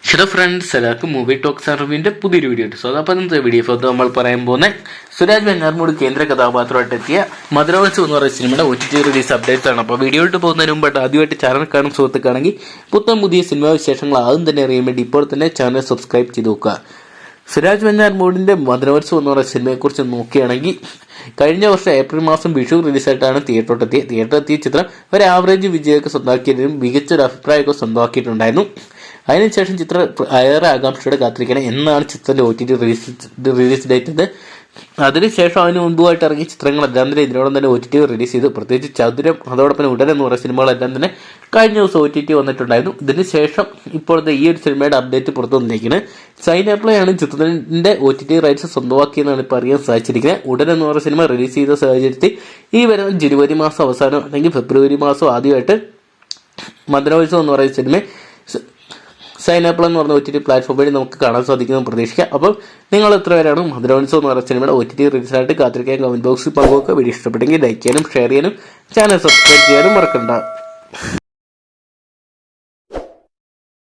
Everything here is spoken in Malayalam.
ഹലോ ഫ്രണ്ട്സ്, എല്ലാവർക്കും മൂവി ടോക്സ് അറിവിന്റെ പുതിയൊരു വീഡിയോ ഉണ്ട്. സോ അപ്പോൾ ഇന്നത്തെ വീഡിയോ നമ്മൾ പറയാൻ പോകുന്ന സുരാജ് വെഞ്ഞാറമൂട് കേന്ദ്ര കഥാപാത്രമായിട്ട് എത്തിയ മധുരോത്സവം എന്ന് പറയുന്ന സിനിമയുടെ OTT റിലീസ് അപ്ഡേറ്റ്സ് ആണ്. അപ്പോൾ വീഡിയോയിട്ട് പോകുന്നതിന് മുമ്പായിട്ട് ആദ്യമായിട്ട് ചാനൽ കാണും സുഹൃത്തുക്കാണെങ്കിൽ പുതിയ സിനിമാ വിശേഷങ്ങൾ ആദ്യം തന്നെ അറിയാൻ വേണ്ടി ഇപ്പോൾ തന്നെ ചാനൽ സബ്സ്ക്രൈബ് ചെയ്ത് നോക്കുക. സുരാജ് വെഞ്ഞാറമൂടിന്റെ മധുരോത്സവം എന്ന് പറയുന്ന സിനിമയെക്കുറിച്ച് നോക്കുകയാണെങ്കിൽ കഴിഞ്ഞ വർഷം ഏപ്രിൽ മാസം വിഷു റിലീസായിട്ടാണ് തിയേറ്ററിലെത്തിയ ചിത്രം ഒരു ആവറേജ് വിജയമൊക്കെ സ്വന്തമാക്കിയതിനും മികച്ചൊരു അഭിപ്രായമൊക്കെ സ്വന്തമാക്കിയിട്ടുണ്ടായിരുന്നു. അതിനുശേഷം ചിത്രം ഏറെ ആകാംക്ഷയോടെ കാത്തിരിക്കണം എന്നാണ് ചിത്രത്തിന്റെ OTT റിലീസ് ഡേറ്റ്. അതിനുശേഷം അതിന് മുൻപുമായിട്ട് ഇറങ്ങിയ ചിത്രങ്ങളെല്ലാം തന്നെ ഇതിനോടൊപ്പം തന്നെ OTT റിലീസ് ചെയ്തു. പ്രത്യേകിച്ച് ചതുരം, അതോടൊപ്പം ഉടൻ എന്ന് പറയുന്ന സിനിമകളെല്ലാം തന്നെ കഴിഞ്ഞ ദിവസം OTT വന്നിട്ടുണ്ടായിരുന്നു. ഇതിനുശേഷം ഇപ്പോഴത്തെ ഈ ഒരു സിനിമയുടെ അപ്ഡേറ്റ് പുറത്തു വന്നിരിക്കുന്നത് സൈനാപ്ലേ ആണ് ചിത്രത്തിന്റെ OTT റൈറ്റ്സ് സ്വന്തമാക്കിയെന്നാണ് ഇപ്പോൾ അറിയാൻ സാധിച്ചിരിക്കുന്നത്. ഉടൻ എന്ന് പറയുന്ന സിനിമ റിലീസ് ചെയ്ത സാഹചര്യത്തിൽ ഈ വരുന്ന ജനുവരി മാസം അവസാനം അല്ലെങ്കിൽ ഫെബ്രുവരി മാസം ആദ്യമായിട്ട് മധുരോത്സവം എന്ന് പറയുന്ന സിനിമ സൈനാപ്ലേ എന്ന് പറഞ്ഞ OTT പ്ലാറ്റ്ഫോം വഴി നമുക്ക് കാണാൻ സാധിക്കുമെന്ന് പ്രതീക്ഷിക്കാം. അപ്പോൾ നിങ്ങൾ എത്ര പേരാണ് മധുരോത്സവം എന്ന് പറയുന്ന സിനിമയുടെ OTT റിലീസായിട്ട് കാത്തിരിക്കാൻ കമന്റ് ബോക്സിൽ പങ്കുവെക്കുക. വീഡിയോ ഇഷ്ടപ്പെട്ടെങ്കിൽ ലൈക്ക് ചെയ്യാനും ഷെയർ ചെയ്യാനും ചാനൽ സബ്സ്ക്രൈബ് ചെയ്യാനും മറക്കണ്ട.